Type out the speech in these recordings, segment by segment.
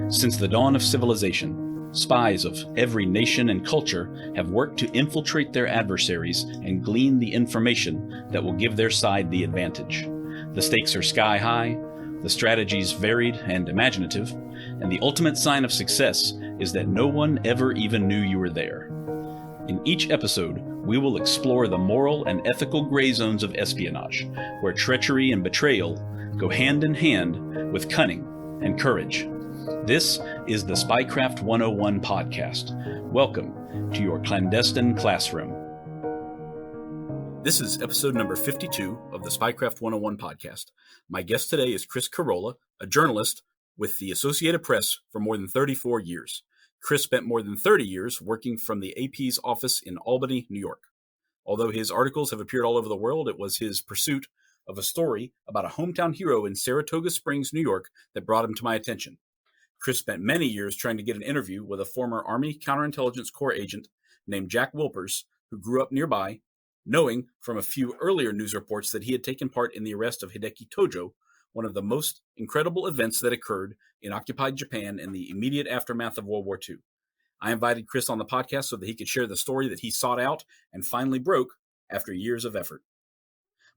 Since the dawn of civilization, spies of every nation and culture have worked to infiltrate their adversaries and glean the information that will give their side the advantage. The stakes are sky high, the strategies varied and imaginative, and the ultimate sign of success is that no one ever even knew you were there. In each episode, we will explore the moral and ethical gray zones of espionage, where treachery and betrayal go hand in hand with cunning and courage. This is the Spycraft 101 podcast. Welcome to your clandestine classroom. This is episode number 52 of the Spycraft 101 podcast. My guest today is Chris Corola, a journalist with the Associated Press for more than 34 years. Chris spent more than 30 years working from the AP's office in Albany, New York. Although his articles have appeared all over the world, it was his pursuit of a story about a hometown hero in Saratoga Springs, New York, that brought him to my attention. Chris spent many years trying to get an interview with a former Army Counterintelligence Corps agent named Jack Wilpers, who grew up nearby, knowing from a few earlier news reports that he had taken part in the arrest of Hideki Tojo, one of the most incredible events that occurred in occupied Japan in the immediate aftermath of World War II. I invited Chris on the podcast so that he could share the story that he sought out and finally broke after years of effort.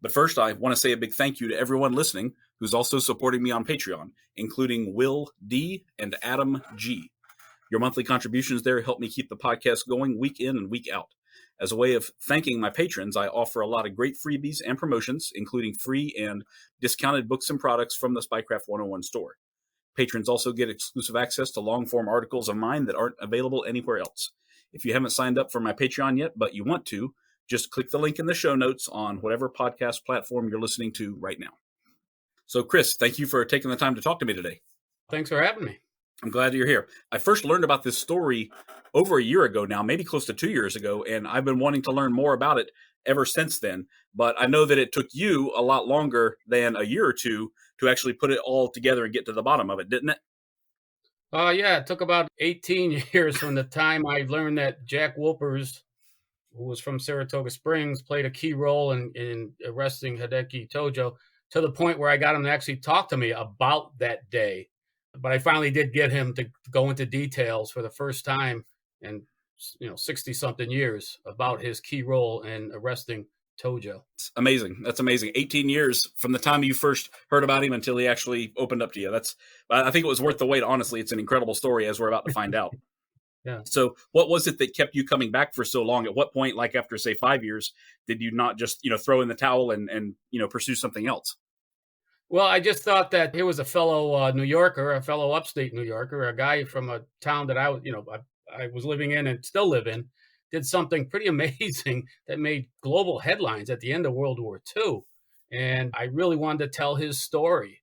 But first, I want to say a big thank you to everyone listening who's also supporting me on Patreon, including Will D. and Adam G. Your monthly contributions there help me keep the podcast going week in and week out. As a way of thanking my patrons, I offer a lot of great freebies and promotions, including free and discounted books and products from the Spycraft 101 store. Patrons also get exclusive access to long-form articles of mine that aren't available anywhere else. If you haven't signed up for my Patreon yet, but you want to, just click the link in the show notes on whatever podcast platform you're listening to right now. So, Chris, thank you for taking the time to talk to me today. Thanks for having me. I'm glad you're here. I first learned about this story over a year ago now, maybe close to 2 years ago, and I've been wanting to learn more about it ever since then. But I know that it took you a lot longer than a year or two to actually put it all together and get to the bottom of it, didn't it? Yeah, it took about 18 years from the time I learned that Jack Wilpers, who was from Saratoga Springs, played a key role in arresting Hideki Tojo, to the point where I got him to actually talk to me about that day. But I finally did get him to go into details for the first time in 60-something years about his key role in arresting Tojo. It's amazing. That's amazing. 18 years from the time you first heard about him until he actually opened up to you. I think it was worth the wait, honestly. It's an incredible story, as we're about to find out. Yeah. So what was it that kept you coming back for so long? At what point, like after, say, 5 years, did you not just, throw in the towel and pursue something else? Well, I just thought that here was a fellow New Yorker, a fellow upstate New Yorker, a guy from a town that I was living in and still live in, did something pretty amazing that made global headlines at the end of World War II. And I really wanted to tell his story.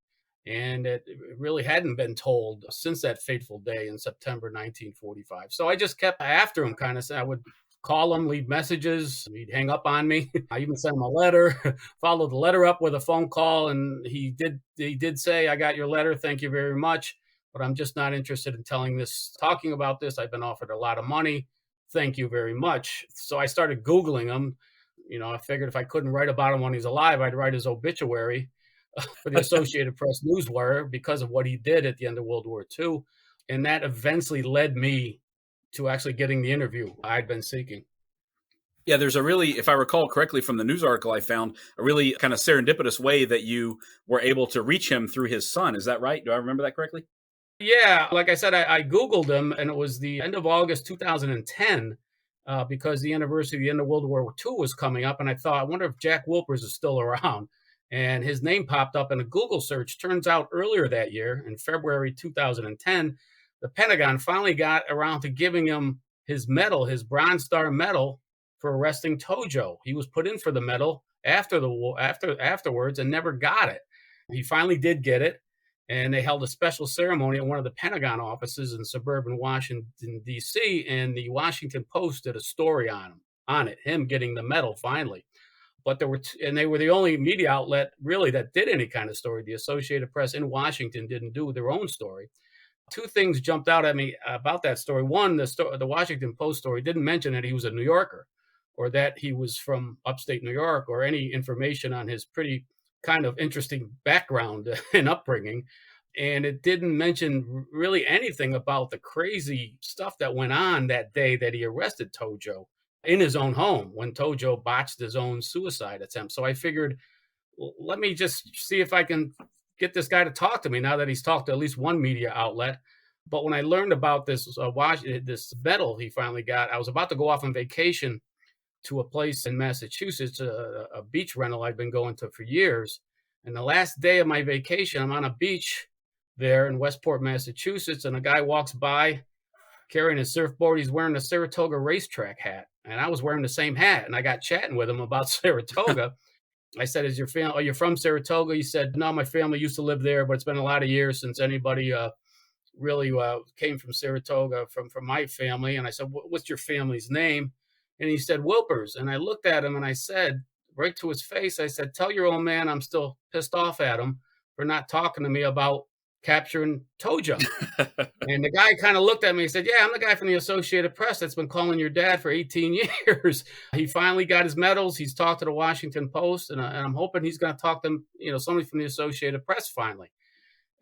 And it really hadn't been told since that fateful day in September 1945. So I just kept after him, kind of. I would call him, leave messages. He'd hang up on me. I even sent him a letter, followed the letter up with a phone call. And he did say, "I got your letter. Thank you very much. But I'm just not interested in talking about this. I've been offered a lot of money. Thank you very much." So I started Googling him. I figured if I couldn't write about him when he's alive, I'd write his obituary for the Associated Press Newswire because of what he did at the end of World War II. And that eventually led me to actually getting the interview I'd been seeking. Yeah, there's a really, if I recall correctly from the news article I found, a really kind of serendipitous way that you were able to reach him through his son. Is that right? Do I remember that correctly? Yeah, like I said, I Googled him, and it was the end of August 2010 because the anniversary of the end of World War II was coming up, and I thought, I wonder if Jack Wilpers is still around. And his name popped up in a Google search. Turns out earlier that year, in February 2010, the Pentagon finally got around to giving him his medal, his Bronze Star Medal, for arresting Tojo. He was put in for the medal after the war, afterwards, and never got it. He finally did get it. And they held a special ceremony at one of the Pentagon offices in suburban Washington, D.C., and the Washington Post did a story on him getting the medal finally. But they were the only media outlet really that did any kind of story. The Associated Press in Washington didn't do their own story. Two things jumped out at me about that story. One, the Washington Post story didn't mention that he was a New Yorker or that he was from upstate New York or any information on his pretty kind of interesting background and upbringing. And it didn't mention really anything about the crazy stuff that went on that day that he arrested Tojo in his own home when Tojo botched his own suicide attempt. So I figured, let me just see if I can get this guy to talk to me now that he's talked to at least one media outlet. But when I learned about this medal he finally got, I was about to go off on vacation to a place in Massachusetts, a beach rental I've been going to for years. And the last day of my vacation, I'm on a beach there in Westport, Massachusetts, and a guy walks by carrying a surfboard. He's wearing a Saratoga racetrack hat, and I was wearing the same hat. And I got chatting with him about Saratoga. I said, "Is your family? Are you from Saratoga?" He said, "No, my family used to live there, but it's been a lot of years since anybody really came from Saratoga from my family." And I said, "What's your family's name?" And he said, "Wilpers." And I looked at him and I said, right to his face, I said, "Tell your old man I'm still pissed off at him for not talking to me about capturing Tojo." And the guy kind of looked at me and said, "Yeah, I'm the guy from the Associated Press that's been calling your dad for 18 years. He finally got his medals. He's talked to the Washington Post, and I'm hoping he's going to talk to somebody from the Associated Press finally."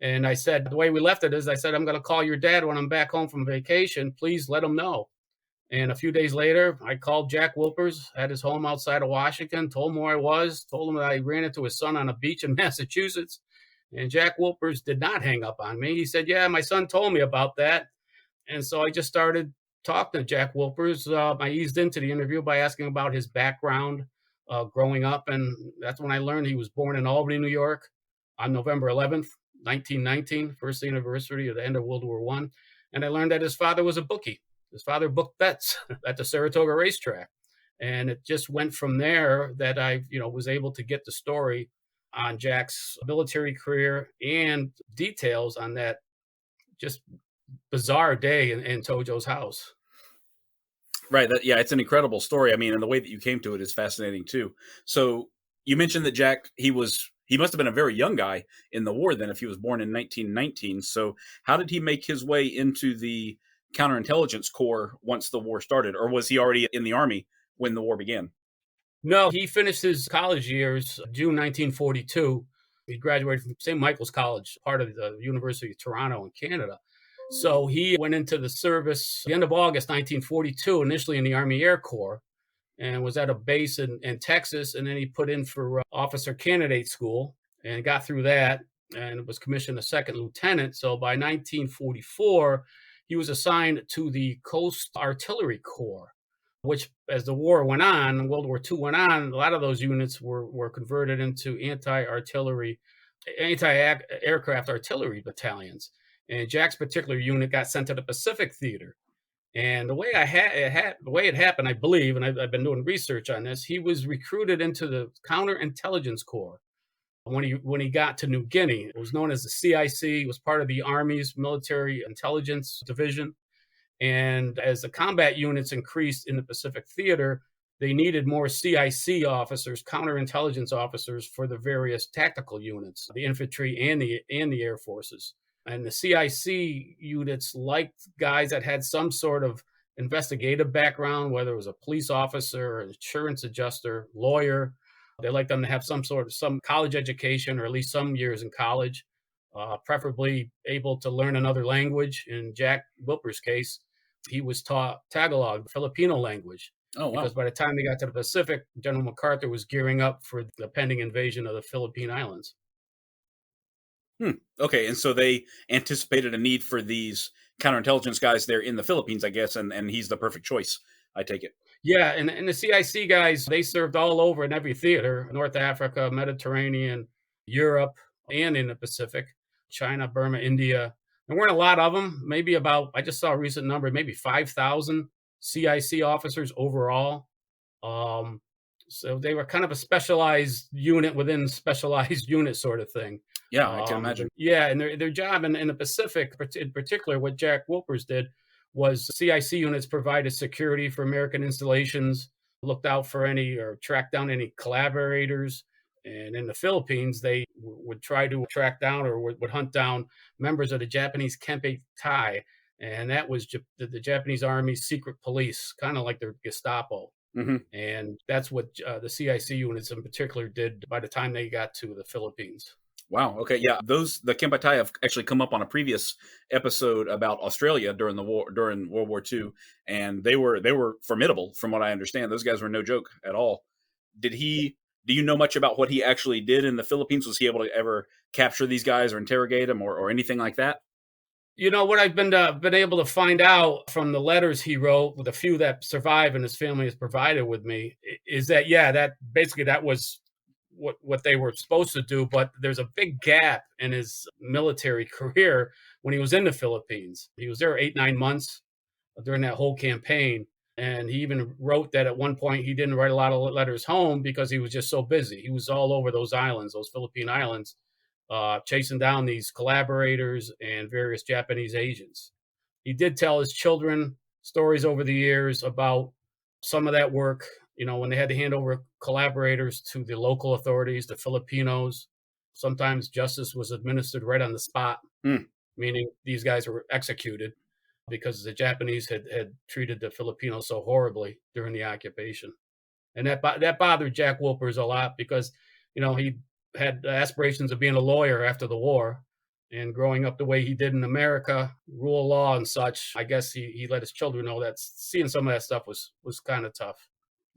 And I said, the way we left it is, I said, "I'm going to call your dad when I'm back home from vacation. Please let him know." And a few days later, I called Jack Wilpers at his home outside of Washington, told him where I was, told him that I ran into his son on a beach in Massachusetts. And Jack Wilpers did not hang up on me. He said, "Yeah, my son told me about that." And so I just started talking to Jack Wilpers. I eased into the interview by asking about his background growing up. And that's when I learned he was born in Albany, New York on November 11th, 1919, first anniversary of the end of World War I. And I learned that his father was a bookie. His father booked bets at the Saratoga racetrack. And it just went from there that I, was able to get the story on Jack's military career and details on that just bizarre day in Tojo's house. Right. Yeah, it's an incredible story. I mean, and the way that you came to it is fascinating too. So you mentioned that Jack, he must have been a very young guy in the war then if he was born in 1919. So how did he make his way into the Counterintelligence Corps once the war started? Or was he already in the Army when the war began? No, he finished his college years June 1942. He graduated from St. Michael's College, part of the University of Toronto in Canada. So he went into the service the end of August 1942, initially in the Army Air Corps, and was at a base in Texas. And then he put in for officer candidate school and got through that and was commissioned a second lieutenant. So by 1944, he was assigned to the Coast Artillery Corps, which, as the war went on, World War II went on, a lot of those units were converted into anti-aircraft artillery battalions. And Jack's particular unit got sent to the Pacific Theater. And the way it happened, I believe, and I've been doing research on this, he was recruited into the Counterintelligence Corps when he got to New Guinea. It was known as the CIC. It was part of the Army's Military Intelligence Division. And as the combat units increased in the Pacific Theater, they needed more CIC officers, counterintelligence officers, for the various tactical units, the infantry and the air forces. And the CIC units liked guys that had some sort of investigative background, whether it was a police officer, an insurance adjuster, lawyer. They liked them to have some college education, or at least some years in college, preferably able to learn another language. In Jack Wilpers' case, he was taught Tagalog, the Filipino language. Oh, wow. Because by the time they got to the Pacific, General MacArthur was gearing up for the pending invasion of the Philippine Islands. Okay, and so they anticipated a need for these counterintelligence guys there in the Philippines, I guess, and he's the perfect choice, I take it. Yeah, and the CIC guys, they served all over in every theater, North Africa, Mediterranean, Europe, and in the Pacific, China, Burma, India. There weren't a lot of them, maybe about, I just saw a recent number, maybe 5,000 CIC officers overall. So they were kind of a specialized unit within specialized unit sort of thing. Yeah, I can imagine. Yeah, and their job in the Pacific, in particular, what Jack Wilpers did was CIC units provided security for American installations, looked out for or tracked down any collaborators. And in the Philippines, they would try to track down or would hunt down members of the Japanese Kempe Tai. And that was the Japanese Army's secret police, kind of like their Gestapo. Mm-hmm. And that's what the CIC units in particular did by the time they got to the Philippines. Wow. Okay. Yeah. The Kempeitai have actually come up on a previous episode about Australia during the war, during World War II, and they were formidable from what I understand. Those guys were no joke at all. Did he? Do you know much about what he actually did in the Philippines? Was he able to ever capture these guys or interrogate them or anything like that? You know what I've been able to find out from the letters he wrote, with a few that survive and his family has provided with me, is that yeah, that basically that was what they were supposed to do. But there's a big gap in his military career when he was in the Philippines. He was there 8 9 months during that whole campaign, and he even wrote that at one point he didn't write a lot of letters home because he was just so busy. He was all over those islands, those Philippine islands, chasing down these collaborators and various Japanese agents. He did tell his children stories over the years about some of that work. When they had to hand over collaborators to the local authorities, the Filipinos, sometimes justice was administered right on the spot, Hmm. meaning these guys were executed because the Japanese had treated the Filipinos so horribly during the occupation. And that bothered Jack Wilpers a lot because, he had aspirations of being a lawyer after the war, and growing up the way he did in America, rule of law and such. I guess he let his children know that seeing some of that stuff was kind of tough.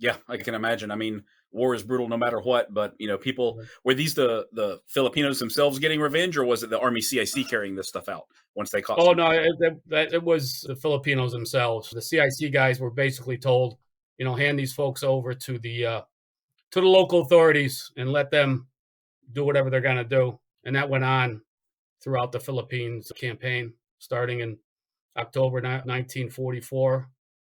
Yeah, I can imagine. I mean, war is brutal no matter what, but people were these the Filipinos themselves getting revenge, or was it the Army CIC carrying this stuff out once they caught? Oh no, it was the Filipinos themselves. The CIC guys were basically told, hand these folks over to the local authorities and let them do whatever they're going to do. And that went on throughout the Philippines campaign, starting in October 1944,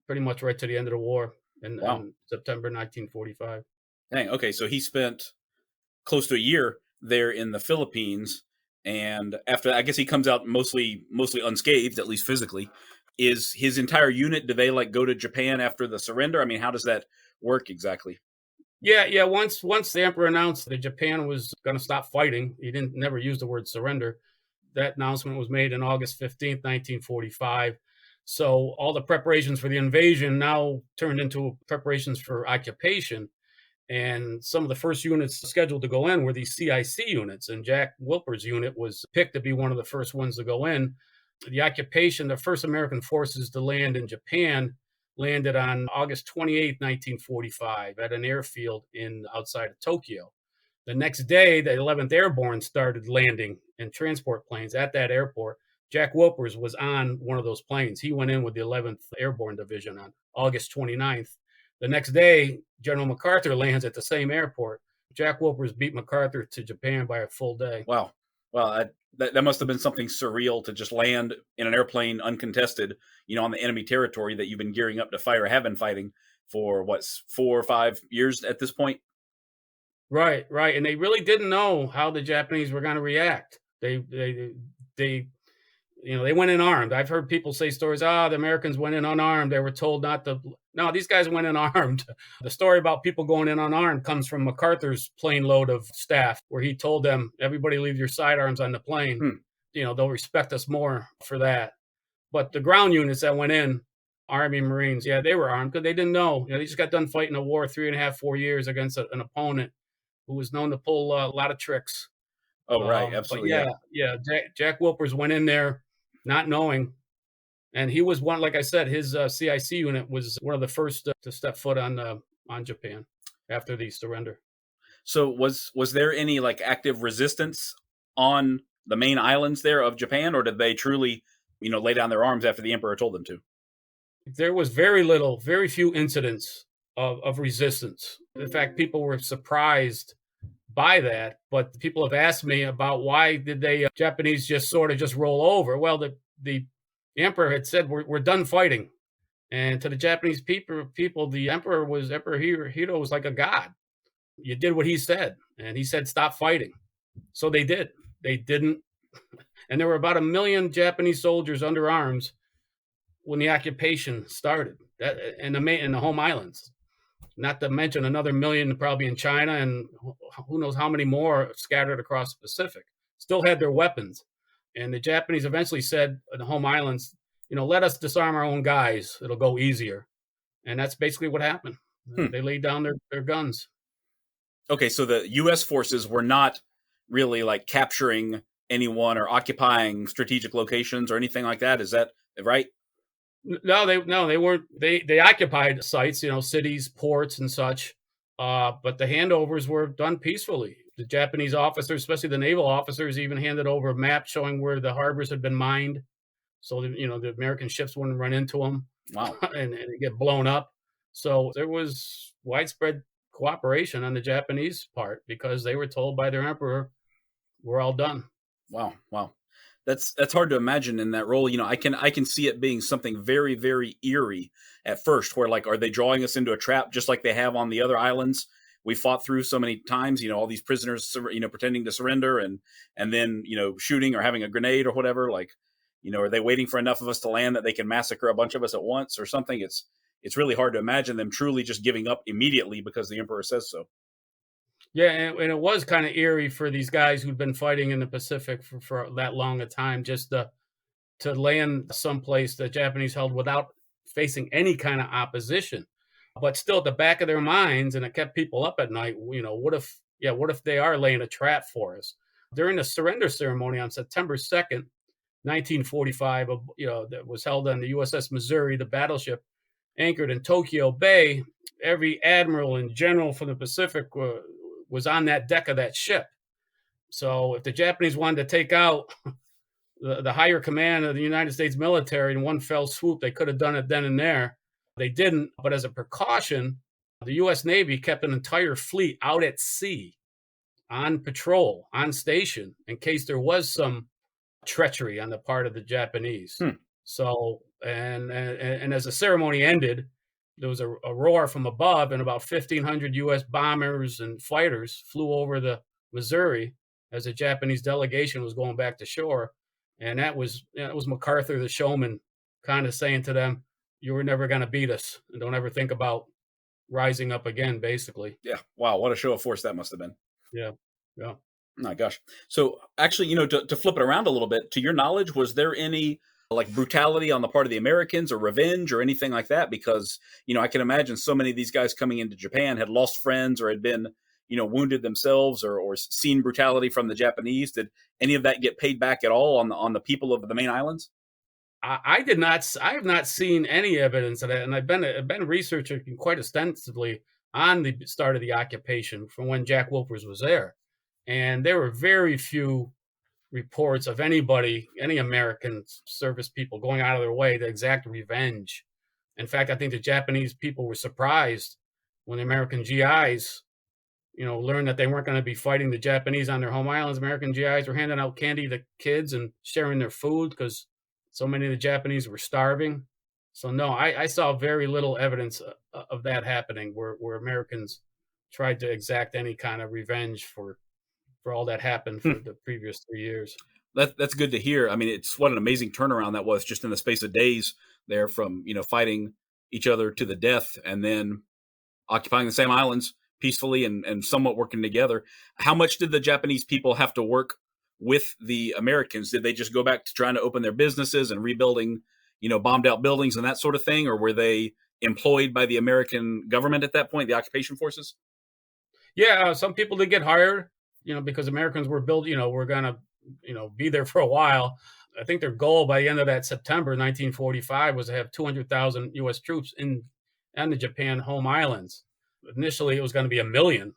pretty much right to the end of the war in September 1945. Dang. Okay, so he spent close to a year there in the Philippines, and after I guess he comes out mostly unscathed, at least physically. Is his entire unit? Do they go to Japan after the surrender? I mean, how does that work exactly? Yeah. Once the emperor announced that Japan was going to stop fighting, he didn't never use the word surrender. That announcement was made on August 15th, 1945. So all the preparations for the invasion now turned into preparations for occupation. And some of the first units scheduled to go in were these CIC units, and Jack Wilpers' unit was picked to be one of the first ones to go in. The occupation, the first American forces to land in Japan, landed on August 28, 1945, at an airfield outside of Tokyo. The next day, the 11th Airborne started landing in transport planes at that airport. Jack Wilpers was on one of those planes. He went in with the 11th Airborne Division on August 29th. The next day, General MacArthur lands at the same airport. Jack Wilpers beat MacArthur to Japan by a full day. Wow. Well, that must have been something surreal to just land in an airplane uncontested, on the enemy territory that you've been gearing up to fight or have been fighting for 4 or 5 years at this point. Right. And they really didn't know how the Japanese were going to react. They went in armed. I've heard people say stories, the Americans went in unarmed. They were told not to. No, these guys went in armed. The story about people going in unarmed comes from MacArthur's plane load of staff, where he told them, everybody leave your sidearms on the plane. They'll respect us more for that. But the ground units that went in, Army Marines, they were armed because they didn't know. They just got done fighting a war 3.5, 4 years against an opponent who was known to pull a lot of tricks. Oh, right. Absolutely. Yeah. Jack Wilpers went in there not knowing. And he was one, like I said, his CIC unit was one of the first to step foot on Japan after the surrender. So was there any active resistance on the main islands there of Japan, or did they truly, lay down their arms after the emperor told them to? There was very few incidents of resistance. In fact, people were surprised by that, but people have asked me about why did they Japanese just sort of just roll over. Well, the emperor had said we're done fighting, and to the Japanese people, the Emperor Hirohito was like a god. You did what he said, and he said stop fighting, so they did. They didn't, and there were about 1 million Japanese soldiers under arms when the occupation started. That in the home islands. Not to mention another 1 million probably in China, and who knows how many more scattered across the Pacific. Still had their weapons. And the Japanese eventually said in the home islands, let us disarm our own guys. It'll go easier. And that's basically what happened. They laid down their guns. Okay, so the U.S. forces were not really like capturing anyone or occupying strategic locations or anything like that. Is that right? No, they weren't. They occupied sites, cities, ports, and such. But the handovers were done peacefully. The Japanese officers, especially the naval officers, even handed over a map showing where the harbors had been mined, so that the American ships wouldn't run into them Wow. and get blown up. So there was widespread cooperation on the Japanese part because they were told by their emperor, "We're all done." Wow. Wow. That's hard to imagine in that role. I can see it being something very, very eerie at first, where like, are they drawing us into a trap just like they have on the other islands we fought through so many times? All these prisoners, pretending to surrender and then, shooting or having a grenade or whatever. Like, are they waiting for enough of us to land that they can massacre a bunch of us at once or something? It's really hard to imagine them truly just giving up immediately because the emperor says so. Yeah, and it was kind of eerie for these guys who'd been fighting in the Pacific for that long a time, just to land someplace the Japanese held without facing any kind of opposition. But still at the back of their minds, and it kept people up at night, what if they are laying a trap for us? During the surrender ceremony on September 2nd, 1945, that was held on the USS Missouri, the battleship anchored in Tokyo Bay. Every admiral and general from the Pacific was on that deck of that ship. So if the Japanese wanted to take out the higher command of the United States military in one fell swoop, they could have done it then and there. They didn't. But as a precaution, the U.S. Navy kept an entire fleet out at sea, on patrol, on station, in case there was some treachery on the part of the Japanese. So, and as the ceremony ended, there was a roar from above, and about 1,500 U.S. bombers and fighters flew over the Missouri as the Japanese delegation was going back to shore. And that was MacArthur, the showman, kind of saying to them, "You were never going to beat us, and don't ever think about rising up again," basically. Yeah. Wow. What a show of force that must have been. Yeah. Yeah. My gosh. So actually, to flip it around a little bit, to your knowledge, was there any like brutality on the part of the Americans or revenge or anything like that? Because, I can imagine so many of these guys coming into Japan had lost friends or had been, wounded themselves or seen brutality from the Japanese. Did any of that get paid back at all on the people of the main islands? I did not. I have not seen any evidence of that, and I've been researching quite extensively on the start of the occupation from when Jack Wilpers was there, and there were very few reports of any American service people going out of their way to exact revenge. In fact, I think the Japanese people were surprised when the American GIs, learned that they weren't going to be fighting the Japanese on their home islands. American GIs were handing out candy to kids and sharing their food because so many of the Japanese were starving. So no, I saw very little evidence of that happening where Americans tried to exact any kind of revenge for all that happened for the previous 3 years. That's good to hear. I mean, it's what an amazing turnaround that was just in the space of days there from, fighting each other to the death and then occupying the same islands peacefully and somewhat working together. How much did the Japanese people have to work with the Americans? Did they just go back to trying to open their businesses and rebuilding, bombed out buildings and that sort of thing? Or were they employed by the American government at that point, the occupation forces? Yeah, some people did get hired, because Americans were were going to, be there for a while. I think their goal by the end of that September 1945 was to have 200,000 U.S. troops on the Japan home islands. Initially, it was going to be 1 million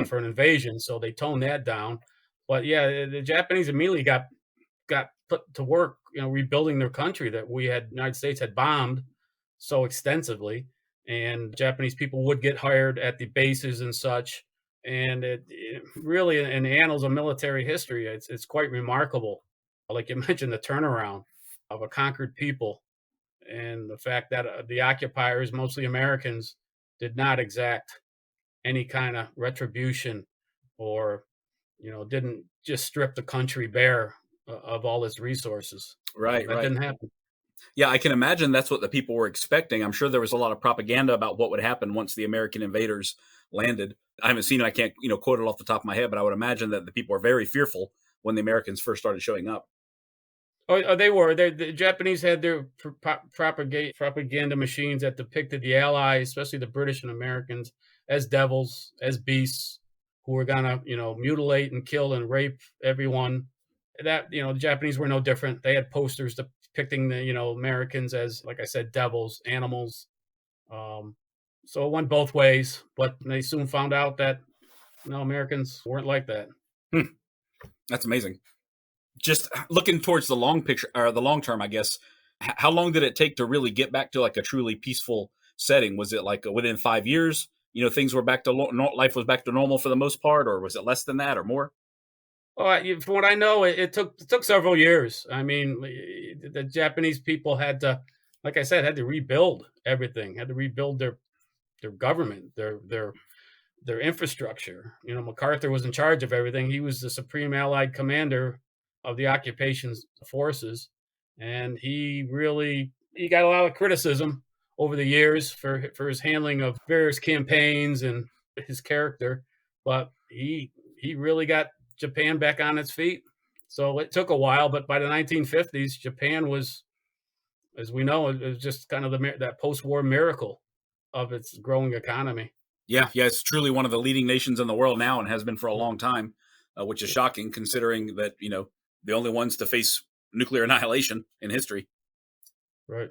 for an invasion, so they toned that down. But yeah, the Japanese immediately got put to work, rebuilding their country that United States had bombed so extensively. And Japanese people would get hired at the bases and such. And it really, in the annals of military history, it's quite remarkable. Like you mentioned, the turnaround of a conquered people and the fact that the occupiers, mostly Americans, did not exact any kind of retribution or, didn't just strip the country bare of all its resources. Right. That didn't happen. Yeah, I can imagine that's what the people were expecting. I'm sure there was a lot of propaganda about what would happen once the American invaders landed. I haven't seen it. I can't, quote it off the top of my head, but I would imagine that the people were very fearful when the Americans first started showing up. Oh, they were. The Japanese had their propaganda machines that depicted the Allies, especially the British and Americans, as devils, as beasts, who were gonna, mutilate and kill and rape everyone. That, the Japanese were no different. They had posters depicting the, Americans as, like I said, devils, animals. So it went both ways, but they soon found out that, Americans weren't like that. That's amazing. Just looking towards the long picture or the long term, I guess. How long did it take to really get back to like a truly peaceful setting? Was it like within 5 years? Things were back to life was back to normal for the most part, or was it less than that or more? From what I know, it took several years. I mean, the Japanese people had to, like I said, had to rebuild everything, had to rebuild their government, their infrastructure. MacArthur was in charge of everything. He was the supreme Allied commander of the occupation forces, and he got a lot of criticism over the years for his handling of various campaigns and his character, but he really got Japan back on its feet. So it took a while, but by the 1950s, Japan was, as we know, it was just kind of that post-war miracle of its growing economy. Yeah, it's truly one of the leading nations in the world now and has been for a long time, which is shocking considering that, the only ones to face nuclear annihilation in history. Right.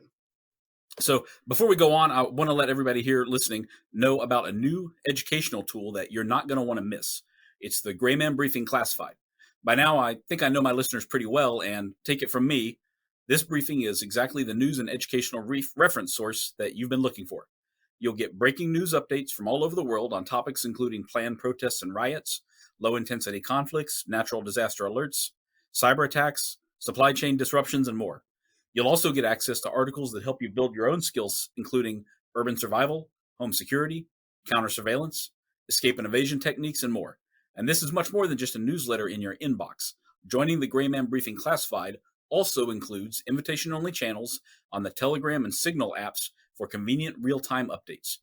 So before we go on, I want to let everybody here listening know about a new educational tool that you're not going to want to miss. It's the Gray Man Briefing Classified. By now, I think I know my listeners pretty well, and take it from me, this briefing is exactly the news and educational reference source that you've been looking for. You'll get breaking news updates from all over the world on topics including planned protests and riots, low-intensity conflicts, natural disaster alerts, cyber attacks, supply chain disruptions, and more. You'll also get access to articles that help you build your own skills, including urban survival, home security, counter-surveillance, escape and evasion techniques, and more. And this is much more than just a newsletter in your inbox. Joining the Gray Man Briefing Classified also includes invitation-only channels on the Telegram and Signal apps for convenient real-time updates.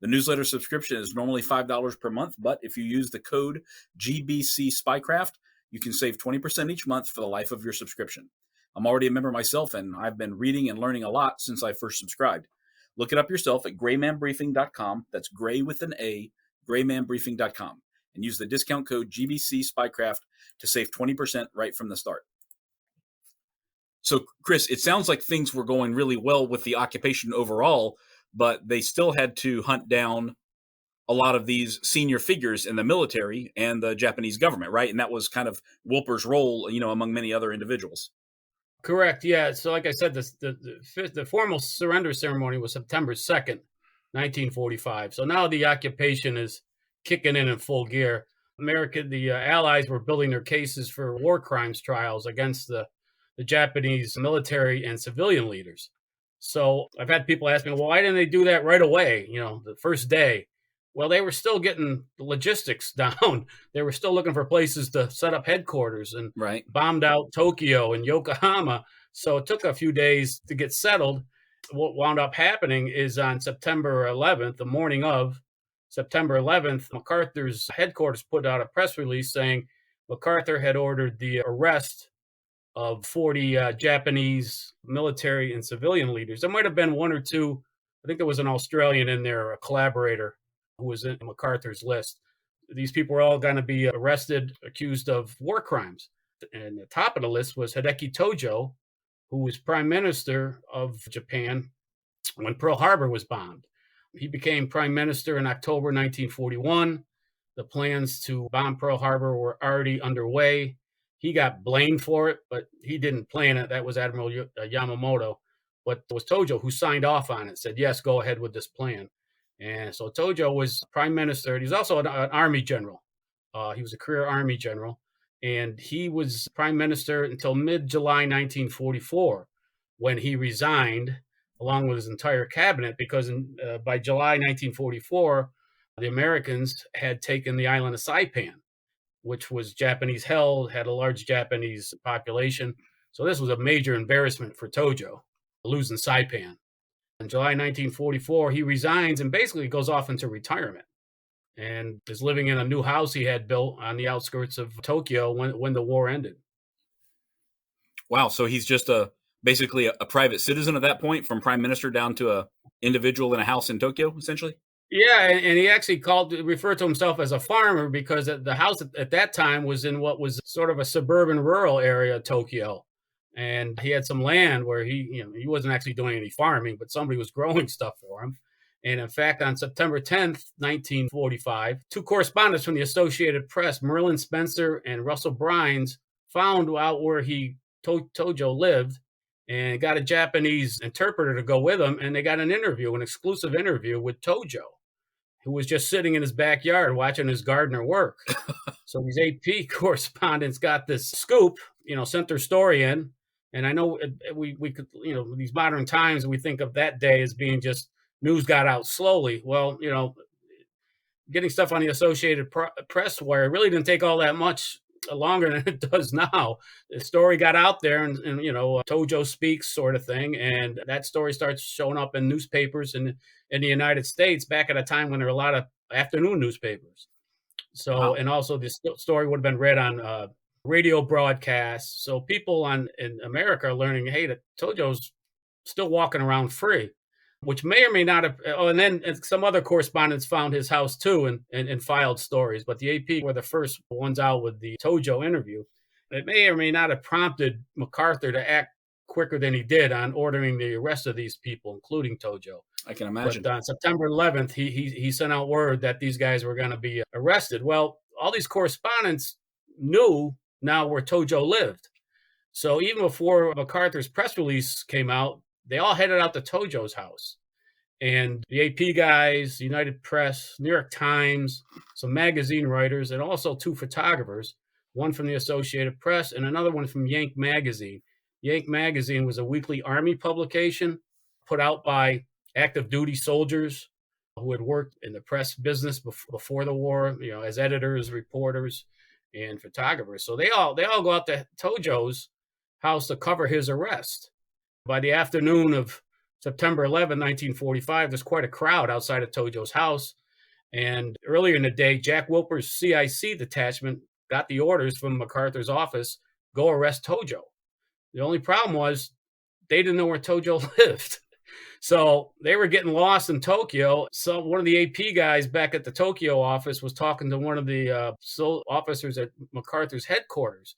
The newsletter subscription is normally $5 per month, but if you use the code GBC Spycraft, you can save 20% each month for the life of your subscription. I'm already a member myself, and I've been reading and learning a lot since I first subscribed. Look it up yourself at graymanbriefing.com. That's gray with an A, graymanbriefing.com. And use the discount code GBC Spycraft to save 20% right from the start. So, Chris, it sounds like things were going really well with the occupation overall, but they still had to hunt down a lot of these senior figures in the military and the Japanese government, right? And that was kind of Wilpers' role, among many other individuals. Correct. Yeah. So, like I said, the formal surrender ceremony was September 2nd, 1945. So now the occupation is kicking in full gear. The Allies were building their cases for war crimes trials against the Japanese military and civilian leaders. So I've had people ask me, well, why didn't they do that right away? The first day. Well, they were still getting the logistics down. They were still looking for places to set up headquarters and bombed out Tokyo and Yokohama. So it took a few days to get settled. What wound up happening is on September 11th, the morning of September 11th, MacArthur's headquarters put out a press release saying MacArthur had ordered the arrest of 40 Japanese military and civilian leaders. There might have been one or two. I think there was an Australian in there, a collaborator who was in MacArthur's list. These people were all going to be arrested, accused of war crimes. And the top of the list was Hideki Tojo, who was prime minister of Japan when Pearl Harbor was bombed. He became prime minister in October 1941. The plans to bomb Pearl Harbor were already underway. He got blamed for it, but he didn't plan it. That was Admiral Yamamoto. But it was Tojo who signed off on it, said, yes, go ahead with this plan. And so Tojo was prime minister. He was also an army general. He was a career army general. And he was prime minister until mid-July 1944, when he resigned along with his entire cabinet, because by July 1944, the Americans had taken the island of Saipan, which was Japanese held, had a large Japanese population. So this was a major embarrassment for Tojo, losing Saipan. In July 1944, he resigns and basically goes off into retirement and is living in a new house he had built on the outskirts of Tokyo when the war ended. Wow. So he's just basically a private citizen at that point, from prime minister down to a individual in a house in Tokyo, essentially? Yeah, and he actually referred to himself as a farmer because the house at that time was in what was sort of a suburban rural area of Tokyo. And he had some land where he wasn't actually doing any farming, but somebody was growing stuff for him. And in fact, on September 10th, 1945, two correspondents from the Associated Press, Merlin Spencer and Russell Brines, found out where Tojo lived and got a Japanese interpreter to go with him. And they got an exclusive interview with Tojo, who was just sitting in his backyard watching his gardener work. So these AP correspondents got this scoop, sent their story in. And I know we could, these modern times, we think of that day as being just news got out slowly. Well, getting stuff on the Associated Press wire really didn't take all that much longer than it does now. The story got out there, and Tojo speaks sort of thing, and that story starts showing up in newspapers in the United States back at a time when there were a lot of afternoon newspapers. So, Wow. and also this story would have been read on radio broadcasts. So people in America are learning, hey, that Tojo's still walking around free, which may or may not have. Oh, and then some other correspondents found his house too and filed stories. But the AP were the first ones out with the Tojo interview. It may or may not have prompted MacArthur to act quicker than he did on ordering the arrest of these people, including Tojo. I can imagine. But on September 11th, he sent out word that these guys were going to be arrested. Well, all these correspondents knew now where Tojo lived. So even before MacArthur's press release came out, they all headed out to Tojo's house. And the AP guys, United Press, New York Times, some magazine writers, and also two photographers, one from the Associated Press and another one from Yank Magazine. Yank Magazine was a weekly Army publication put out by active duty soldiers who had worked in the press business before the war, as editors, reporters, and photographers. So they all go out to Tojo's house to cover his arrest. By the afternoon of September 11, 1945, there's quite a crowd outside of Tojo's house. And earlier in the day, Jack Wilpers' CIC detachment got the orders from MacArthur's office, go arrest Tojo. The only problem was they didn't know where Tojo lived. So they were getting lost in Tokyo. So one of the AP guys back at the Tokyo office was talking to one of the officers at MacArthur's headquarters.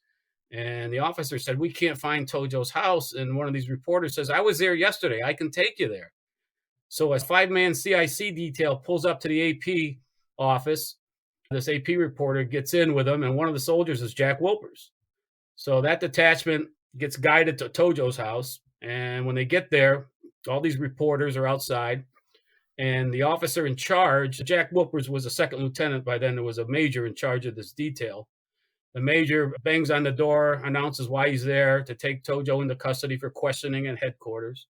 And the officer said, we can't find Tojo's house. And one of these reporters says, I was there yesterday. I can take you there. So a 5-man CIC detail pulls up to the AP office. This AP reporter gets in with him, and one of the soldiers is Jack Wilpers. So that detachment gets guided to Tojo's house. And when they get there, all these reporters are outside. And the officer in charge, Jack Wilpers was a second lieutenant by then. There was a major in charge of this detail. The major bangs on the door, announces why he's there, to take Tojo into custody for questioning at headquarters.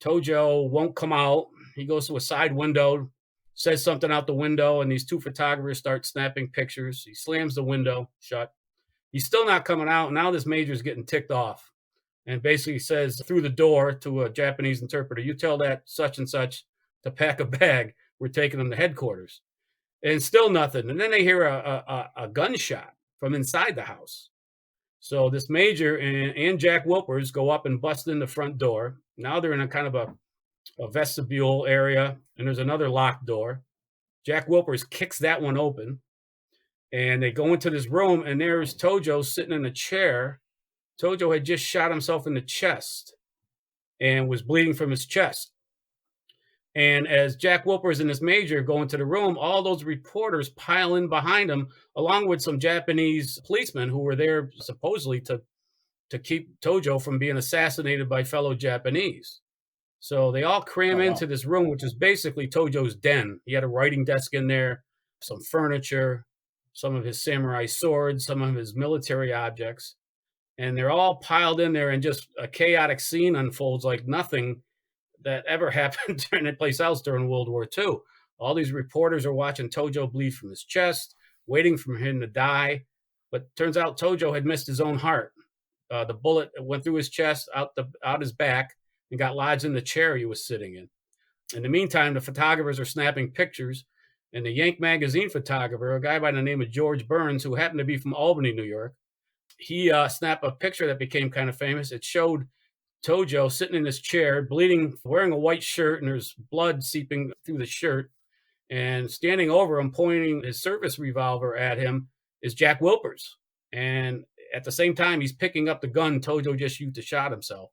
Tojo won't come out. He goes to a side window, says something out the window, and these two photographers start snapping pictures. He slams the window shut. He's still not coming out. Now this major's getting ticked off and basically says through the door to a Japanese interpreter, you tell that such and such to pack a bag. We're taking them to headquarters. And still nothing. And then they hear a gunshot from inside the house. So this major and Jack Wilpers go up and bust in the front door. Now they're in a kind of a vestibule area, and there's another locked door. Jack Wilpers kicks that one open, and they go into this room, and there's Tojo sitting in a chair. Tojo had just shot himself in the chest and was bleeding from his chest. And as Jack Wilpers and this major go into the room, all those reporters pile in behind him, along with some Japanese policemen who were there supposedly to keep Tojo from being assassinated by fellow Japanese. So they all cram into this room, which is basically Tojo's den. He had a writing desk in there, some furniture, some of his samurai swords, some of his military objects. And they're all piled in there, and just a chaotic scene unfolds like nothing that ever happened any place else during World War II. All these reporters are watching Tojo bleed from his chest, waiting for him to die. But turns out Tojo had missed his own heart. The bullet went through his chest, out his back, and got lodged in the chair he was sitting in. In the meantime, the photographers are snapping pictures, and the Yank Magazine photographer, a guy by the name of George Burns, who happened to be from Albany, New York, he snapped a picture that became kind of famous. It showed Tojo sitting in his chair, bleeding, wearing a white shirt, and there's blood seeping through the shirt. And standing over him, pointing his service revolver at him, is Jack Wilpers. And at the same time, he's picking up the gun Tojo just used to shot himself.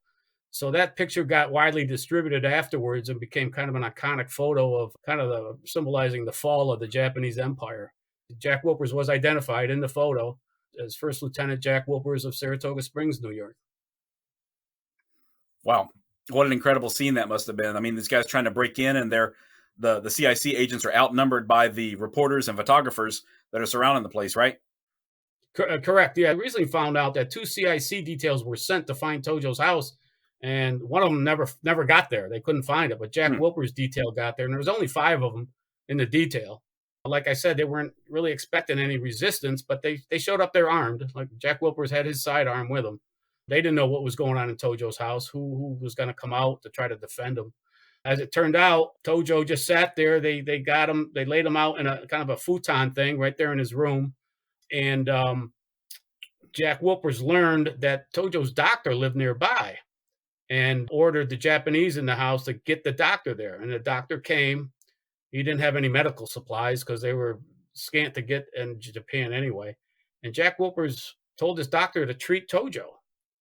So that picture got widely distributed afterwards and became kind of an iconic photo of kind of symbolizing the fall of the Japanese Empire. Jack Wilpers was identified in the photo as First Lieutenant Jack Wilpers of Saratoga Springs, New York. Wow. What an incredible scene that must have been. I mean, these guys trying to break in, and the CIC agents are outnumbered by the reporters and photographers that are surrounding the place, right? Correct. Yeah, I recently found out that 2 CIC details were sent to find Tojo's house, and one of them never got there. They couldn't find it, but Jack Wilpers' detail got there, and there was only 5 of them in the detail. Like I said, they weren't really expecting any resistance, but they showed up there armed. Like Jack Wilpers had his sidearm with him. They didn't know what was going on in Tojo's house, who was going to come out to try to defend him. As it turned out, Tojo just sat there. They got him. They laid him out in a kind of a futon thing right there in his room. And Jack Wilpers learned that Tojo's doctor lived nearby and ordered the Japanese in the house to get the doctor there. And the doctor came. He didn't have any medical supplies because they were scant to get in Japan anyway. And Jack Wilpers told his doctor to treat Tojo.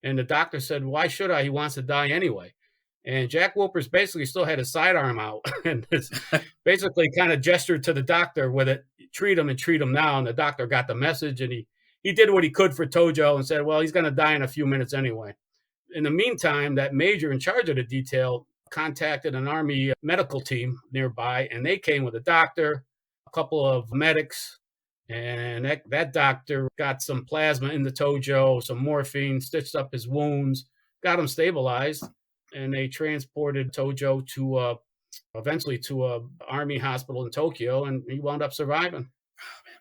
And the doctor said, "Why should I? He wants to die anyway." And Jack Wilpers basically still had his sidearm out and basically kind of gestured to the doctor with it, treat him and treat him now. And the doctor got the message, and he did what he could for Tojo and said, well, he's going to die in a few minutes anyway. In the meantime, that major in charge of the detail contacted an Army medical team nearby, and they came with a doctor, a couple of medics, and that doctor got some plasma into Tojo, some morphine, stitched up his wounds, got him stabilized, and they transported Tojo to eventually to a Army hospital in Tokyo, and he wound up surviving. Oh, man.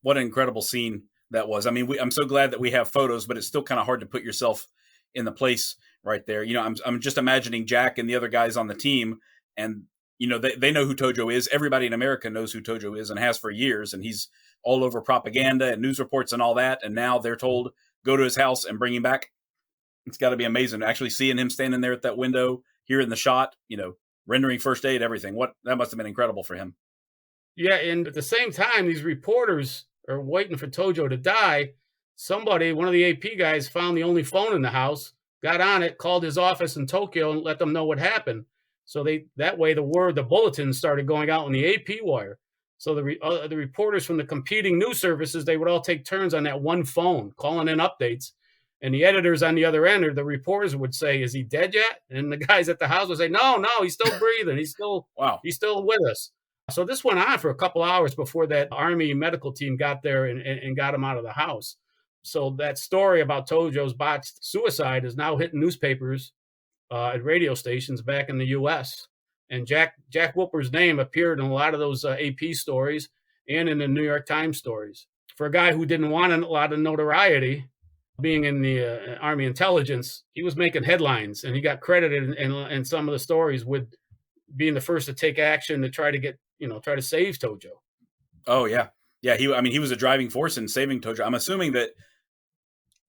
What an incredible scene that was. I mean, I'm so glad that we have photos, but it's still kind of hard to put yourself in the place right there. You know, I'm just imagining Jack and the other guys on the team, and you know, they know who Tojo is. Everybody in America knows who Tojo is and has for years, and he's all over propaganda and news reports and all that. And now they're told, go to his house and bring him back. It's got to be amazing actually seeing him standing there at that window, hearing the shot, you know, rendering first aid, everything. That must have been incredible for him. Yeah, and at the same time, these reporters are waiting for Tojo to die. Somebody, one of the AP guys, found the only phone in the house, got on it, called his office in Tokyo, and let them know what happened. So that way the bulletins started going out on the AP wire. So the reporters from the competing news services, they would all take turns on that one phone, calling in updates. And the editors on the other end, or the reporters, would say, "Is he dead yet?" And the guys at the house would say, "No, he's still breathing. He's still He's still with us." So this went on for a couple hours before that Army medical team got there and got him out of the house. So that story about Tojo's botched suicide is now hitting newspapers at radio stations back in the U.S. And Jack Wilpers' name appeared in a lot of those AP stories and in the New York Times stories. For a guy who didn't want a lot of notoriety, being in the Army intelligence, he was making headlines, and he got credited in some of the stories with being the first to take action to try to save Tojo. Oh yeah. He was a driving force in saving Tojo. I'm assuming that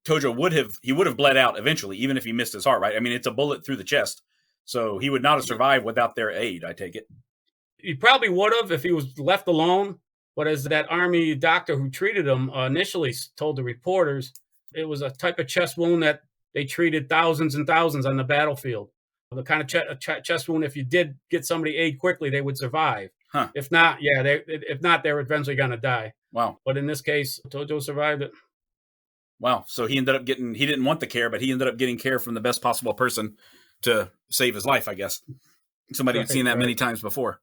Tojo would have bled out eventually, even if he missed his heart, right? I mean, it's a bullet through the chest, so he would not have survived without their aid, I take it. He probably would have if he was left alone, but as that Army doctor who treated him initially told the reporters, it was a type of chest wound that they treated thousands and thousands on the battlefield. The kind of chest wound, if you did get somebody aid quickly, they would survive. Huh. If not, they're eventually going to die. Wow. But in this case, Tojo survived it. Wow. So he didn't want the care, but he ended up getting care from the best possible person to save his life, I guess. Somebody who'd seen that many times before.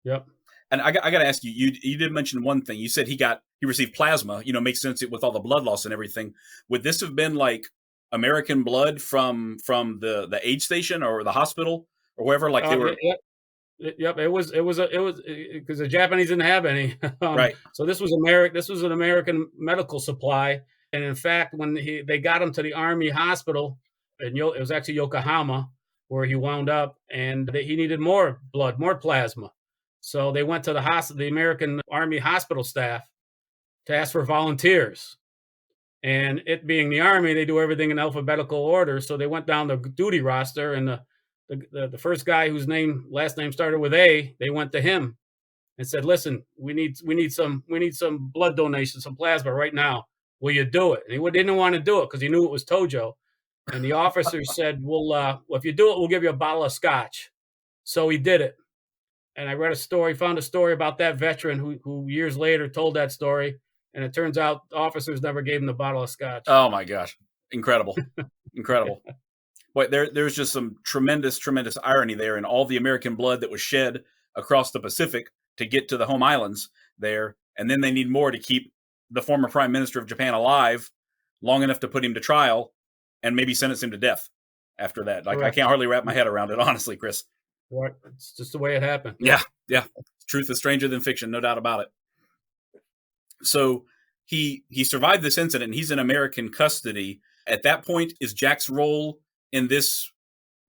Yep. And I got to ask you, you did mention one thing. You said he received plasma, makes sense with all the blood loss and everything. Would this have been like American blood from the aid station or the hospital or wherever? Like they were. Yep. It was because the Japanese didn't have any. Right. So this was an American medical supply. And in fact, when they got him to the Army hospital, and it was actually Yokohama where he wound up, and he needed more blood, more plasma. So they went to the American Army hospital staff to ask for volunteers. And it being the Army, they do everything in alphabetical order. So they went down the duty roster, and the first guy whose last name started with A, they went to him. and said, "Listen, we need some blood donation, some plasma right now. Will you do it?" And he didn't want to do it because he knew it was Tojo. And the officer said, well, if you do it, we'll give you a bottle of scotch. So he did it. And I found a story about that veteran who years later told that story. And it turns out officers never gave him the bottle of scotch. Oh my gosh. Incredible. Incredible. Boy, there's just some tremendous, tremendous irony there in all the American blood that was shed across the Pacific to get to the home islands there. And then they need more to keep the former prime minister of Japan alive long enough to put him to trial and maybe sentence him to death after that. Like, correct. I can't hardly wrap my head around it, honestly, Chris. Right. It's just the way it happened. Yeah. Truth is stranger than fiction, no doubt about it. So he survived this incident, and he's in American custody. At that point, is Jack's role in this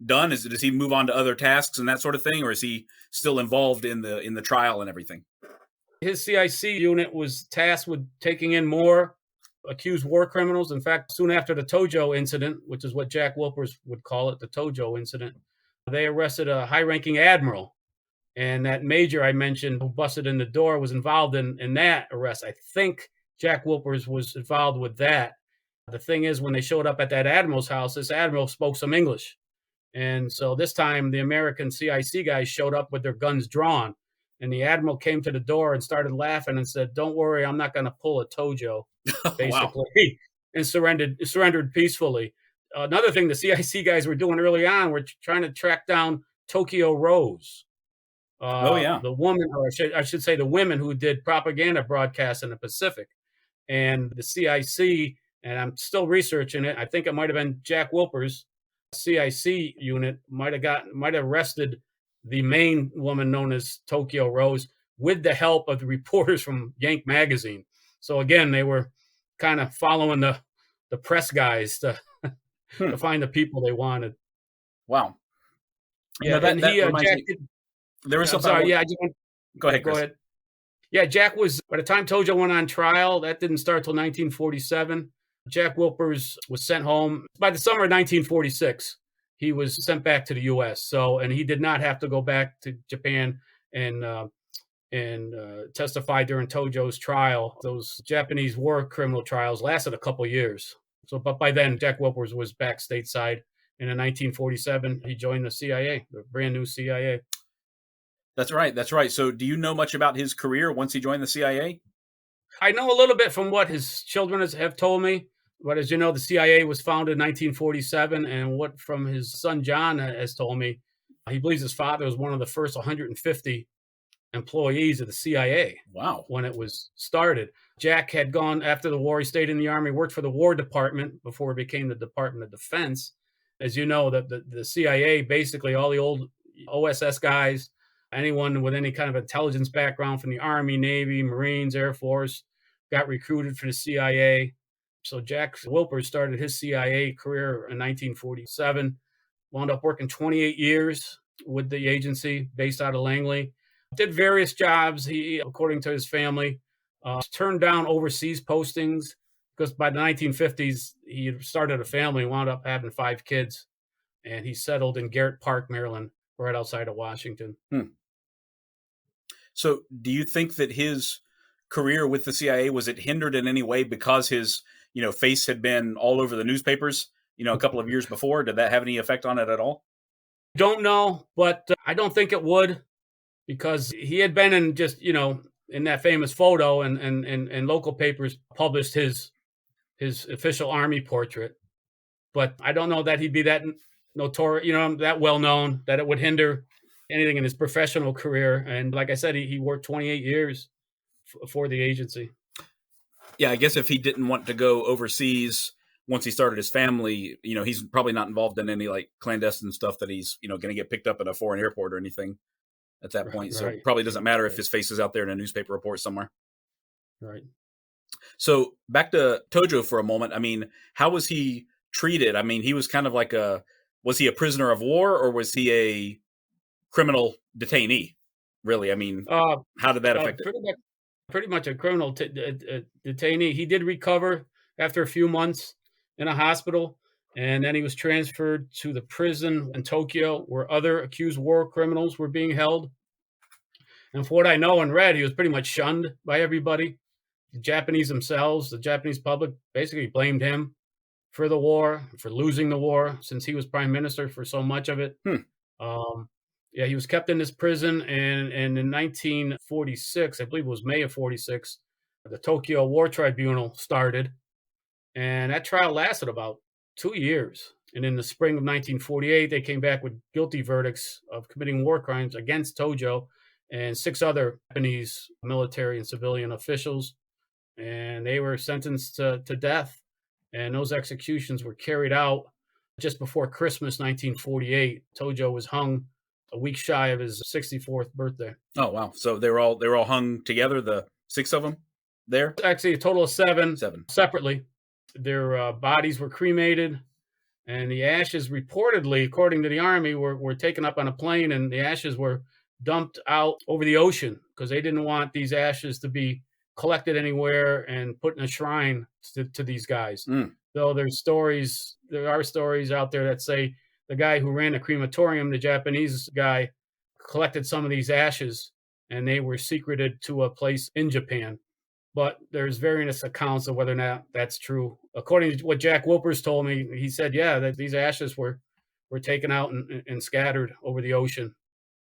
done? Does he move on to other tasks and that sort of thing, or is he still involved in the trial and everything? His CIC unit was tasked with taking in more accused war criminals. In fact, soon after the Tojo incident, which is what Jack Wilpers would call it, the Tojo incident, they arrested a high-ranking admiral. And that major I mentioned who busted in the door was involved in that arrest. I think Jack Wilpers was involved with that. The thing is, when they showed up at that admiral's house, this admiral spoke some English. And so this time, the American CIC guys showed up with their guns drawn. And the admiral came to the door and started laughing and said, "Don't worry, I'm not going to pull a Tojo," basically, wow. And surrendered peacefully. Another thing the CIC guys were doing early on were trying to track down Tokyo Rose. The woman, or I should say the women who did propaganda broadcasts in the Pacific. And the CIC, and I'm still researching it, I think it might have been Jack Wilpers' CIC unit might have arrested the main woman known as Tokyo Rose with the help of the reporters from Yank magazine. So again, they were kind of following the press guys to find the people they wanted. Wow. Yeah, that Jack there was something. Sorry, go ahead, Chris. Go ahead. Yeah, Jack was, by the time Tojo went on trial, that didn't start till 1947. Jack Wilpers was sent home. By the summer of 1946, he was sent back to the U.S. And he did not have to go back to Japan and testify during Tojo's trial. Those Japanese war criminal trials lasted a couple years. But by then, Jack Wilpers was back stateside. And in 1947, he joined the CIA, the brand new CIA. That's right. So do you know much about his career once he joined the CIA? I know a little bit from what his children have told me. But as you know, the CIA was founded in 1947. And what from his son, John, has told me, he believes his father was one of the first 150 employees of the CIA. Wow. When it was started. Jack had gone after the war. He stayed in the Army, worked for the War Department before it became the Department of Defense. As you know, the CIA, basically all the old OSS guys, anyone with any kind of intelligence background from the Army, Navy, Marines, Air Force, got recruited for the CIA. So Jack Wilpers started his CIA career in 1947, wound up working 28 years with the agency based out of Langley. Did various jobs, he, according to his family, turned down overseas postings because by the 1950s, he had started a family, wound up having 5 kids, and he settled in Garrett Park, Maryland, right outside of Washington. So do you think that his career with the CIA, was it hindered in any way because his face had been all over the newspapers, a couple of years before? Did that have any effect on it at all? Don't know, but I don't think it would, because he had been in just, in that famous photo, and local papers published his official Army portrait. But I don't know that he'd be that notorious, that well known, that it would hinder anything in his professional career. And like I said, he worked 28 years for the agency. Yeah, I guess if he didn't want to go overseas once he started his family, he's probably not involved in any like clandestine stuff that he's, going to get picked up at a foreign airport or anything at that point. So it probably doesn't matter if his face is out there in a newspaper report somewhere. Right. So back to Tojo for a moment. I mean, how was he treated? I mean, he was kind of like was he a prisoner of war, or was he a criminal detainee? Really? I mean, how did that affect it? Pretty much a criminal detainee. He did recover after a few months in a hospital, and then he was transferred to the prison in Tokyo where other accused war criminals were being held. And for what I know and read, he was pretty much shunned by everybody. The Japanese themselves, the Japanese public, basically blamed him for the war, for losing the war, since he was prime minister for so much of it. Um, yeah, he was kept in this prison, and in 1946, I believe it was May of 46, the Tokyo War Tribunal started, and that trial lasted about 2 years. And in the spring of 1948, they came back with guilty verdicts of committing war crimes against Tojo and 6 other Japanese military and civilian officials, and they were sentenced to death. And those executions were carried out just before Christmas 1948. Tojo was hung a week shy of his 64th birthday. Oh, wow. So they were all hung together, the 6 of them there? Actually, a total of 7. 7. Separately. Their bodies were cremated, and the ashes reportedly, according to the Army, were taken up on a plane, and the ashes were dumped out over the ocean because they didn't want these ashes to be collected anywhere and put in a shrine to these guys. Though there are stories out there that say the guy who ran the crematorium, the Japanese guy, collected some of these ashes and they were secreted to a place in Japan. But there's various accounts of whether or not that's true. According to what Jack Wilpers told me, he said, yeah, that these ashes were taken out and scattered over the ocean.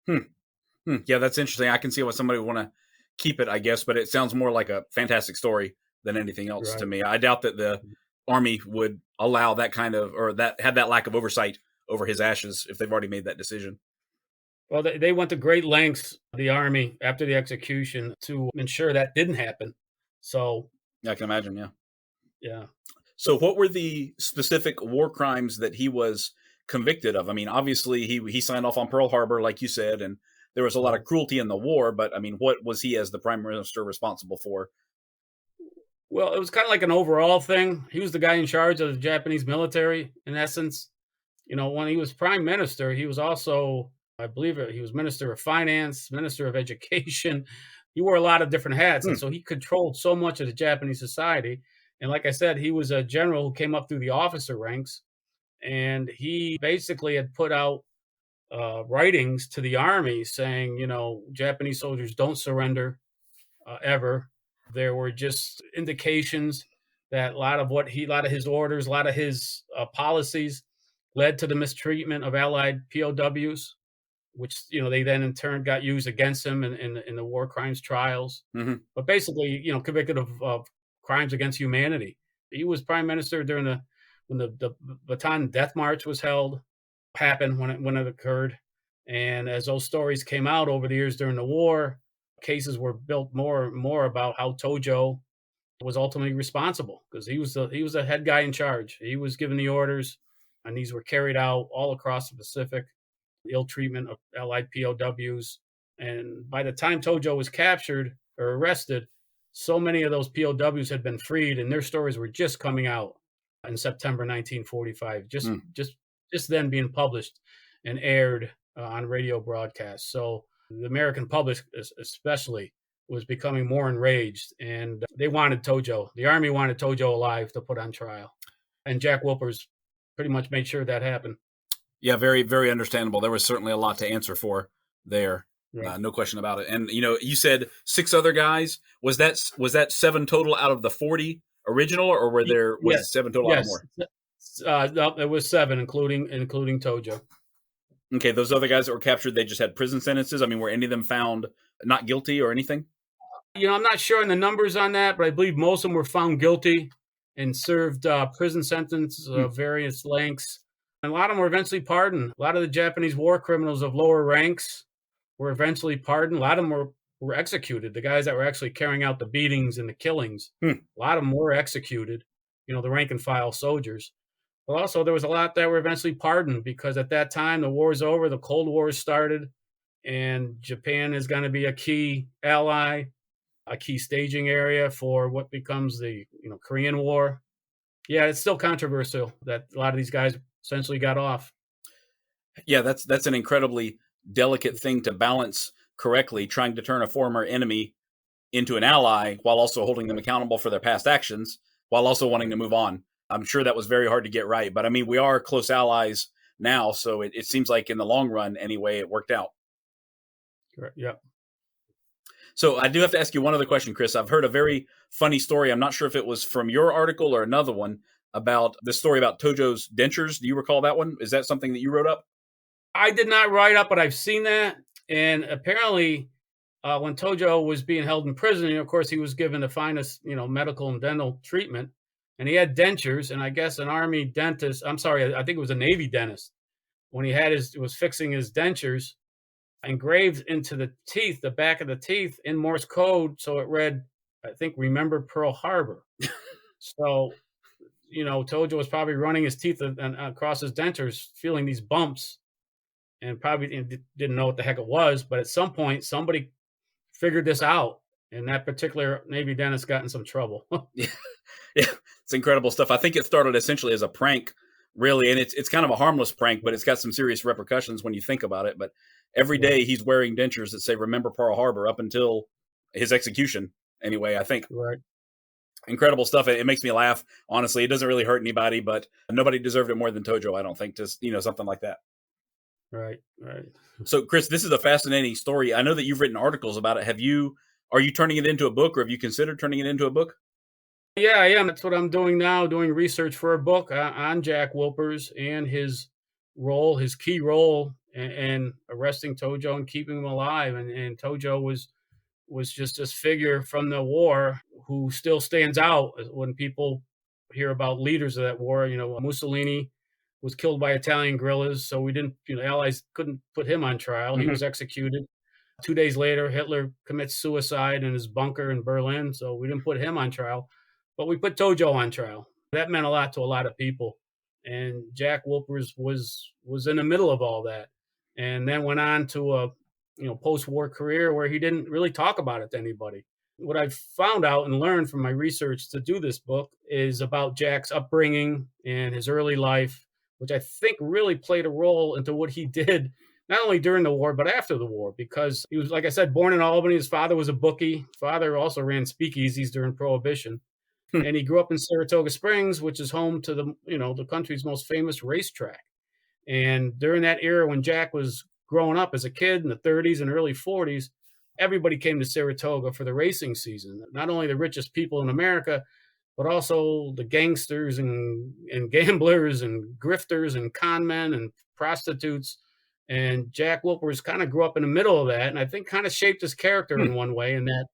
Yeah, that's interesting. I can see why somebody would want to keep it, I guess, but it sounds more like a fantastic story than anything else to me. I doubt that the Army would allow that kind of, or that had that lack of oversight over his ashes if they've already made that decision. Well, they went to great lengths, the Army, after the execution to ensure that didn't happen. So yeah, I can imagine. Yeah. Yeah. So what were the specific war crimes that he was convicted of? I mean, obviously he signed off on Pearl Harbor, like you said, and there was a lot of cruelty in the war, but I mean, what was he as the prime minister responsible for? Well, it was kind of like an overall thing. He was the guy in charge of the Japanese military, in essence. You know, when he was prime minister, he was also, I believe he was minister of finance, minister of education. He wore a lot of different hats. And so he controlled so much of the Japanese society. And like I said, he was a general who came up through the officer ranks. And he basically had put out writings to the Army saying, you know, Japanese soldiers don't surrender ever. There were just indications that a lot of his orders, a lot of his policies led to the mistreatment of Allied POWs, which, you know, they then in turn got used against him in the war crimes trials. But basically, you know, convicted of crimes against humanity. He was prime minister during when the Bataan Death March happened when it occurred. And as those stories came out over the years during the war, cases were built more and more about how Tojo was ultimately responsible because he was the head guy in charge. He was given the orders, and these were carried out all across the Pacific. The ill treatment of Allied POWs, and by the time Tojo was captured or arrested, so many of those POWs had been freed, and their stories were just coming out in September 1945. Just then being published and aired on radio broadcasts. So the American public, especially, was becoming more enraged, and they wanted Tojo. The Army wanted Tojo alive to put on trial, and Jack Wilpers pretty much made sure that happened. Yeah, very, very understandable. There was certainly a lot to answer for there. Right. No question about it. And, you know, you said 6 other guys. Was that 7 total out of the 40 original, or was it 7 total out of more? No, it was 7, including Tojo. Okay, those other guys that were captured, they just had prison sentences? I mean, were any of them found not guilty or anything? You know, I'm not sure on the numbers on that, but I believe most of them were found guilty and served prison sentences of various lengths. And a lot of them were eventually pardoned. A lot of the Japanese war criminals of lower ranks were eventually pardoned. A lot of them were executed. The guys that were actually carrying out the beatings and the killings, a lot of them were executed, you know, the rank and file soldiers. But also there was a lot that were eventually pardoned because at that time the war's over, the Cold War started, and Japan is going to be a key ally, a key staging area for what becomes the Korean War. Yeah, it's still controversial that a lot of these guys essentially got off. Yeah, that's an incredibly delicate thing to balance correctly, trying to turn a former enemy into an ally while also holding them accountable for their past actions, while also wanting to move on. I'm sure that was very hard to get right, but I mean, we are close allies now, so it seems like in the long run, anyway, it worked out. Correct. Yeah. So I do have to ask you one other question, Chris. I've heard a very funny story. I'm not sure if it was from your article or another one about the story about Tojo's dentures. Do you recall that one? Is that something that you wrote up? I did not write up, but I've seen that. And apparently, when Tojo was being held in prison, of course, he was given the finest, medical and dental treatment. And he had dentures. And I guess an Army dentist, I think it was a Navy dentist, when he was fixing his dentures, engraved into the teeth, the back of the teeth in Morse code. So it read, I think, remember Pearl Harbor. So, Tojo was probably running his teeth across his dentures, feeling these bumps, and probably didn't know what the heck it was. But at some point, somebody figured this out, and that particular Navy dentist got in some trouble. Yeah, it's incredible stuff. I think it started essentially as a prank, really, and it's kind of a harmless prank, but it's got some serious repercussions when you think about it. But every day he's wearing dentures that say "Remember Pearl Harbor" up until his execution. Anyway, I think. Right. Incredible stuff. It makes me laugh. Honestly, it doesn't really hurt anybody, but nobody deserved it more than Tojo, I don't think, to something like that. Right. So, Chris, this is a fascinating story. I know that you've written articles about it. Are you turning it into a book, or have you considered turning it into a book? Yeah, I am. That's what I'm doing now, doing research for a book on Jack Wilpers and his key role in arresting Tojo and keeping him alive. And Tojo was just this figure from the war who still stands out when people hear about leaders of that war. Mussolini was killed by Italian guerrillas, so we didn't, Allies couldn't put him on trial. He was executed. 2 days later, Hitler commits suicide in his bunker in Berlin, so we didn't put him on trial, but we put Tojo on trial. That meant a lot to a lot of people, and Jack Wilpers was in the middle of all that, and then went on to a post-war career where he didn't really talk about it to anybody. What I've found out and learned from my research to do this book is about Jack's upbringing and his early life, which I think really played a role into what he did, not only during the war, but after the war, because he was, like I said, born in Albany. His father was a bookie. Father also ran speakeasies during Prohibition. And he grew up in Saratoga Springs, which is home to the country's most famous racetrack. And during that era when Jack was growing up as a kid in the 30s and early 40s, everybody came to Saratoga for the racing season. Not only the richest people in America, but also the gangsters and gamblers and grifters and con men and prostitutes. And Jack Wilpers kind of grew up in the middle of that, and I think kind of shaped his character in one way, in that,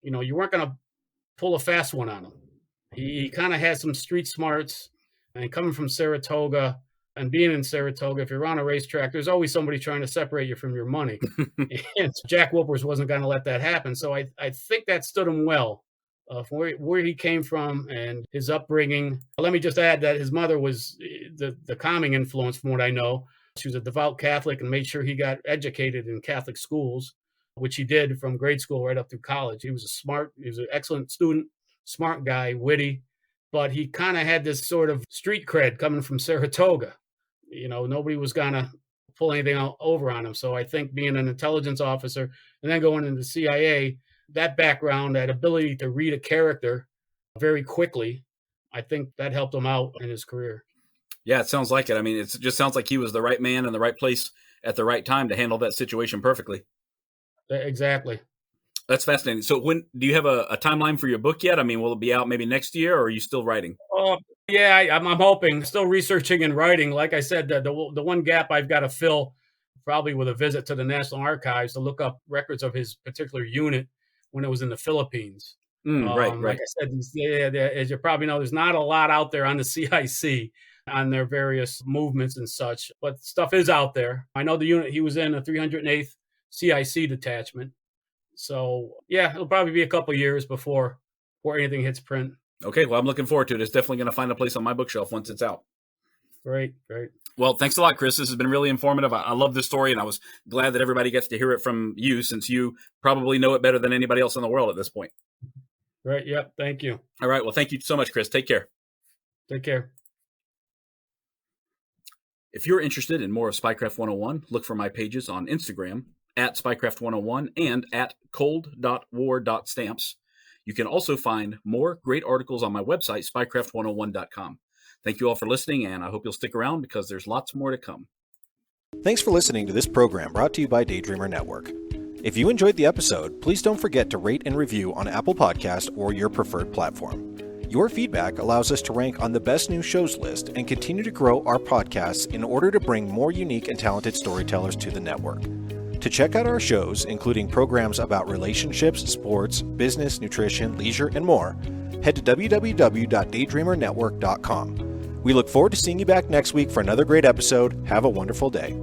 you weren't going to pull a fast one on him. He kind of had some street smarts, and coming from Saratoga and being in Saratoga, if you're on a racetrack, there's always somebody trying to separate you from your money. And Jack Wilpers wasn't going to let that happen. So I think that stood him well. From where he came from and his upbringing. Let me just add that his mother was the calming influence, from what I know. She was a devout Catholic and made sure he got educated in Catholic schools, which he did from grade school right up through college. He was an excellent student, smart guy, witty, but he kind of had this sort of street cred coming from Saratoga. Nobody was going to pull anything over on him. So I think being an intelligence officer and then going into the CIA, that background, that ability to read a character very quickly, I think that helped him out in his career. Yeah, it sounds like it. I mean, it just sounds like he was the right man in the right place at the right time to handle that situation perfectly. Exactly. That's fascinating. So when do you have a timeline for your book yet? I mean, will it be out maybe next year, or are you still writing? Yeah, I'm hoping. Still researching and writing. Like I said, the one gap I've got to fill, probably with a visit to the National Archives to look up records of his particular unit when it was in the Philippines. Right. Like I said, as you probably know, there's not a lot out there on the CIC on their various movements and such, but stuff is out there. I know the unit he was in, a 308th CIC detachment. So yeah, it'll probably be a couple of years before anything hits print. Okay, well, I'm looking forward to it. It's definitely going to find a place on my bookshelf once it's out. Great. Well, thanks a lot, Chris. This has been really informative. I love this story, and I was glad that everybody gets to hear it from you, since you probably know it better than anybody else in the world at this point. Right. Yep. Thank you. All right. Well, thank you so much, Chris. Take care. Take care. If you're interested in more of Spycraft 101, look for my pages on Instagram at Spycraft 101 and at cold.war.stamps. You can also find more great articles on my website, spycraft101.com. Thank you all for listening, and I hope you'll stick around because there's lots more to come. Thanks for listening to this program brought to you by Daydreamer Network. If you enjoyed the episode, please don't forget to rate and review on Apple Podcasts or your preferred platform. Your feedback allows us to rank on the best new shows list and continue to grow our podcasts in order to bring more unique and talented storytellers to the network. To check out our shows, including programs about relationships, sports, business, nutrition, leisure, and more, head to www.daydreamernetwork.com. We look forward to seeing you back next week for another great episode. Have a wonderful day.